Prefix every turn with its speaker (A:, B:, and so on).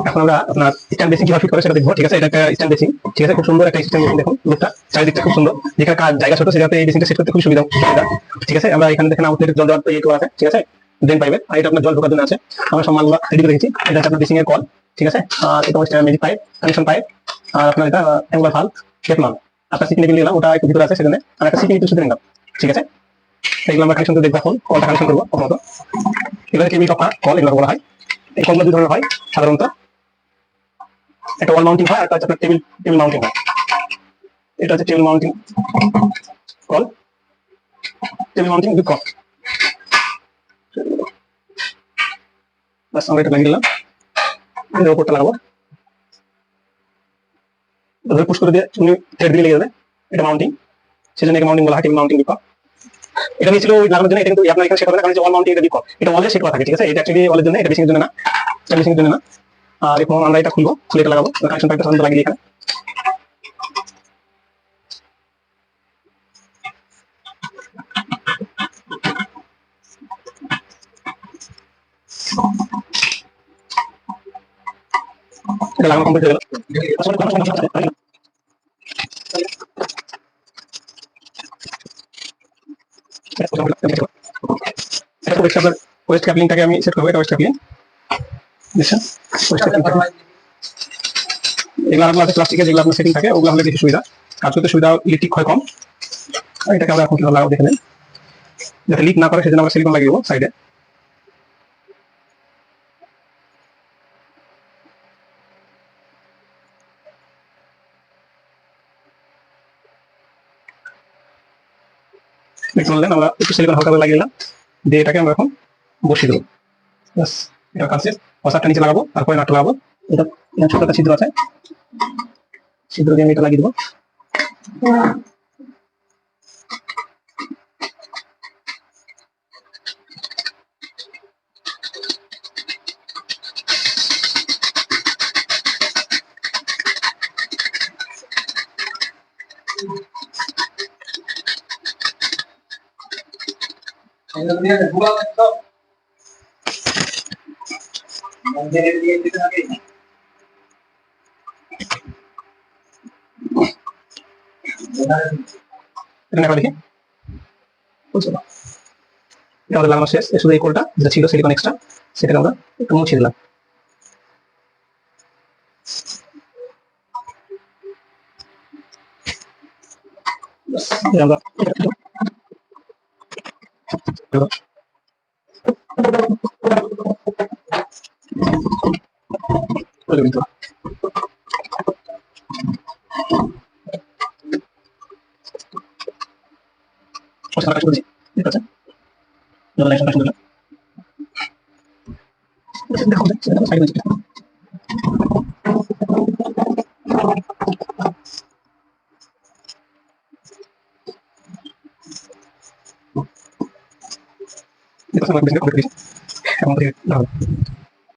A: এখন আমরা আপনার স্ট্যান্ড বেসিং কিভাবে ফিট করে সেটা দেখবো। ঠিক আছে, এটা একটা স্ট্যান্ড বেসিং। ঠিক আছে, খুব সুন্দর একটা স্ট্যান্ড বেসিং। দেখুন লুকটা, চারিদিকটা খুব সুন্দর। যেখানে জায়গা ছোট সেটাতে এই বেসিংটা সেট করতে খুব সুবিধা। ঠিক আছে, আমরা এখানে দেখেন আউটলেট জল দেওয়ার ইয়ে করা আছে। ঠিক আছে, ড্রেন পাইপের, আর এটা আপনার জল ঢোকার জন্য আছে। আমরা সব মালগুলো রেডি করে রেখেছি। এটা হচ্ছে আপনার বেসিং এর কল। ঠিক আছে, আর এটা হচ্ছে ম্যাজিক পাইপ, কানেকশন পাইপ, আর আপনার এটা অ্যাঙ্গুলার ভালভ, শেপ নল। আপনার সিটি লেভেল নিলাম, ওটা একটু ভিতরে আছে সেখানে, আর একটা সিটি একটু শুধু নিলাম। ঠিক আছে, এগুলো আমরা কানেকশন করে দেখবো। এখন কলটা কানেকশন করবো প্রথমত। এগুলো টেবিল টপ কল, এগুলো বলা হয়। এই কলগুলো দুই ধরনের হয় সাধারণত, একটা ওয়াল মাউন্টিং হয় আর একটা হচ্ছে আপনার টেবিল টেবিল মাউন্টিং হয়। এটা হচ্ছে টেবিল মাউন্টিং কল, টেবিল মাউন্টিং উইথ কল। বাস আমরা এটা লাগিয়ে দিলাম, এর উপরটা লাগাবো, ধরে পুশ করে দিয়ে চুনি থ্রেড দিয়ে লেগে যাবে। এটা মাউন্টিং, সেজন্য একে মাউন্টিং বলা হয়, টেবিল মাউন্টিং উইথ কল। এটা নিয়েছিল ওই লাগানোর জন্য, এটা কিন্তু আপনার এখানে সেট হবে না, কারণ যে ওয়াল মাউন্টিং এটা বিকল, এটা ওয়ালে সেট করা থাকে। ঠিক আছে, এটা অ্যাকচুয়ালি ওয়ালের জন্য, এটা বেসিং এর জন্য না, এটা বেসিং এর জন্য না। আর এখন আমরা এটা খুলবো, খুলে এটা লাগাবো, কানেকশন পাইপটা সাধারণত লাগিয়ে এখানে। এটা লাগানো কমপ্লিট হয়ে গেল। ওয়েস্ট ক্যাপলিংটাকে আমি সেট করবো, এটা ওয়েস্ট ক্যাপলিং। দেখছেন, ওয়েস্ট ক্যাপলিংটাকে এগুলো আছে প্লাস্টিকের, যেগুলো আপনার সেটিং থাকে ওগুলো হলে বেশি সুবিধা, কাজ করতে সুবিধা, ইলেকট্রিক হয় কম। আর এটাকে আমরা এখন কিভাবে লাগাবো দেখে নেন, যাতে লিক না করে সেজন্য আমরা সিলিকন লাগিয়ে দেবো সাইডে। দেখতে পারলেন, আমরা একটু সিলিকন হালকা করে লাগিয়ে দিলাম, দিয়ে এটাকে আমরা এখন বসিয়ে দেবো। ব্যাস, এটা কাছে ওয়াসারটা নিচে লাগাবো, তারপরে নাটটা লাগাবো। এটা ছোট একটা ছিদ্র আছে, ছিদ্র দিয়ে আমি এটা লাগিয়ে দেবো। এটা দেখা দেখি বুঝছো, এটা আমাদের লাগানো শেষ। শুধু এই কোলটা যেটা ছিল সিলিকন এক্সট্রা, সেটাকে আমরা একটু মুছে দিলাম। আমরা কিন্তু ঠিক আছে, দেখো এখন